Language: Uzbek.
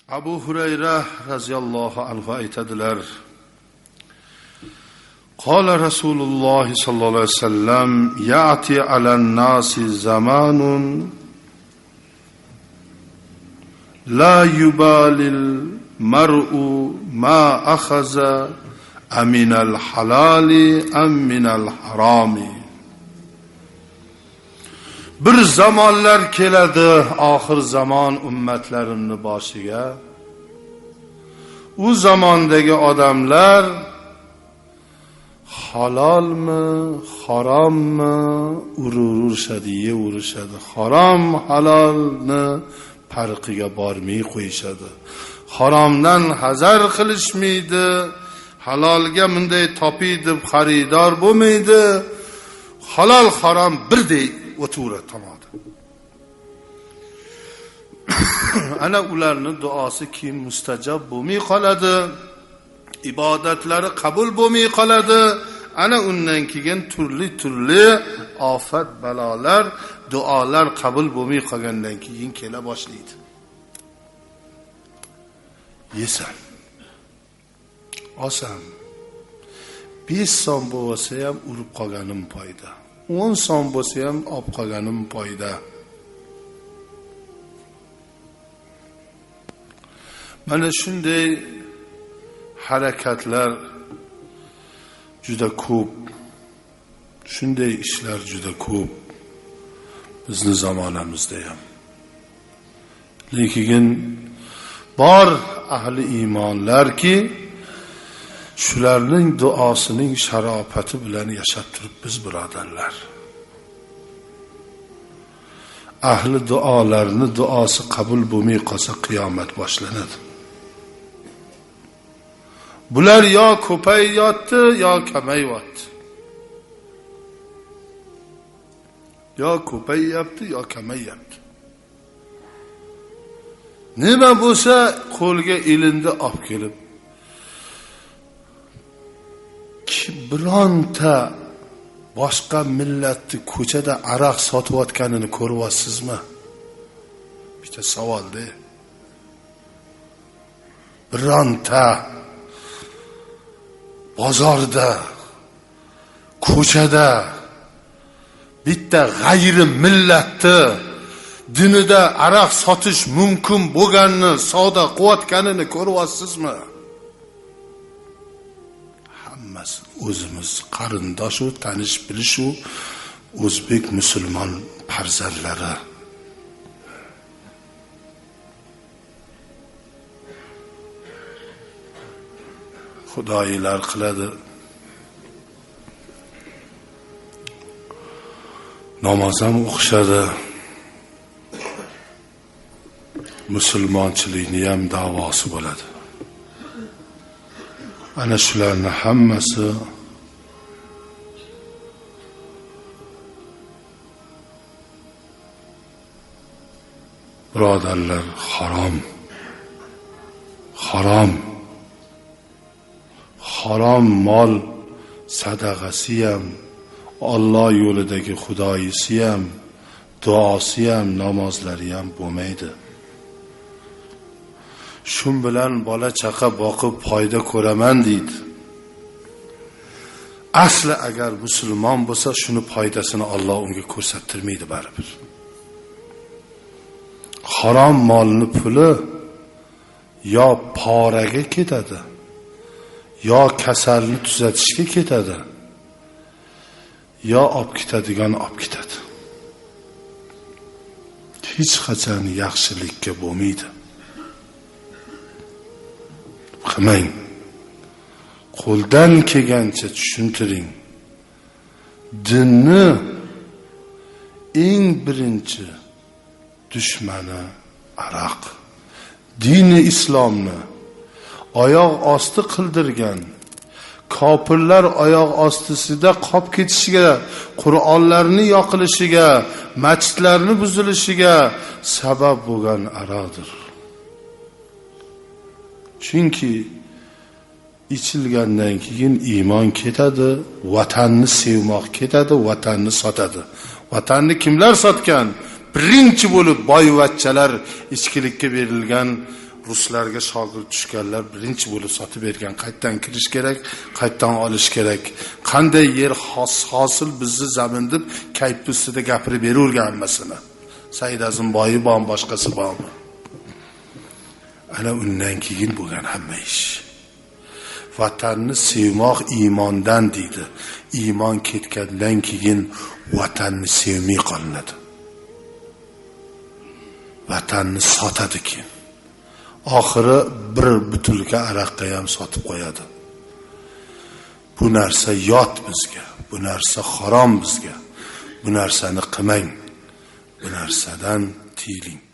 Abu Hurayra raziyallohu anhu aytadilar: Qala Rasululloh sallallohu alayhi vasallam: "Ya'ti alan-nasi zamanun la yubalil mar'u ma akhaza aminal halali am minal harami." Bir zamonlar keladi, oxir zamon ummatlarimning boshiga. U zamondagi odamlar halolmi, harommi urishadi, yevrishadi. Harom halolni farqiga bormay qo'yishadi. Haromdan hazar qilishmaydi, halolga bunday topiy deb xaridor bo'lmaydi. Halol harom birdek o'taveradi tomoda. Ana ularning duosi keyin mustajab bo'lmay qoladi, ibodatlari qabul bo'lmay qoladi. Ana undan keyin turli ofat balolar, duolar qabul bo'lmay qolgandan keyin kela boshlaydi. Yesam, olsam, 5 so'm bo'lsa ham urib qolganim foyda. 10 so'm bo'lsa ham olib qolganim foyda. Mana shunday harakatlar juda ko'p. Shunday ishlar juda ko'p bizning zamonamizda ham. Lekin bor ahli iymonlarki shularning duosining sharofati bilan yashab turibmiz, birodarlar. Ahli duolarning duosi qabul bo'lmay qolsa qiyomat boshlanadi. Bular yo ko'payyapti, yo kamayyapti. Yo ko'payyapti, yo kamayyapti. Nima bo'lsa qo'lga elindi olib kelib bironta boshqa millatni ko'chada aroq sotayotganini ko'ryapsizmi? Bitta savolda. Bironta bozorda, ko'chada bitta g'ayri millatni dinida aroq sotish mumkin bo'lganini savdo qilayotganini ko'ryapsizmi? O'zimiz qarindoshu, tanish bilishu o'zbek musulmon farzandlari. Xudoyilar qiladi. Namoz ham o'qishadi. Musulmonchilikni ham da'vosi bo'ladi. Ana shularning hammasi birodarlar harom. Harom mol sadaqasi ham, Alloh yo'lidagi xudoyisi ham, duosi ham, namozlari ham bo'lmaydi. Shun bilan bola chaqa boqib foyda ko'raman deydi. Asli agar musulmon bo'lsa, shuni foydasini Alloh unga ko'rsattirmaydi baribir. Harom molni puli yo poraga ketadi, yo kasalni tuzatishga ketadi, yo olib ketadigan olib ketadi. Hech qachon yaxshilikka bo'lmaydi. Qilmang. Qo'ldan kelgancha tushuntiring. Dinni eng birinchi dushmani aroq. Dini islomni oyoq osti qildirgan, kofirlar oyoq ostisida qolib ketishiga, Qur'onlarni yoqilishiga, masjidlarni buzilishiga sabab bo'lgan aroqdir. Chunki ichilgandan keyin iymon ketadi, vatanni sevmoq ketadi, vatanni sotadi. Vatanni kimlar sotgan? Birinchi bo'lib boyvachchalar, ichkilikka berilgan ruslarga shogird tushganlar birinchi bo'lib sotib bergan, qayerdan kirish kerak, qayerdan olish kerak, qanday yer hosil bizni zamin deb kaytni ustida gapirib beravergan hammasini. Said Azimboyi bor, boshqasi bormi? Ana undan keyin bo'lgan hamma ish. Vatanni sevmoq iymondan deydi. Iymon ketgandan keyin vatanni sevmay qolinadi. Vatanni sotadi keyin. Oxiri bir butilka aroqqa ham sotib qo'yadi. Bu narsa yot bizga, bu narsa harom bizga. Bu narsani qilmang. Bu narsadan tiyiling.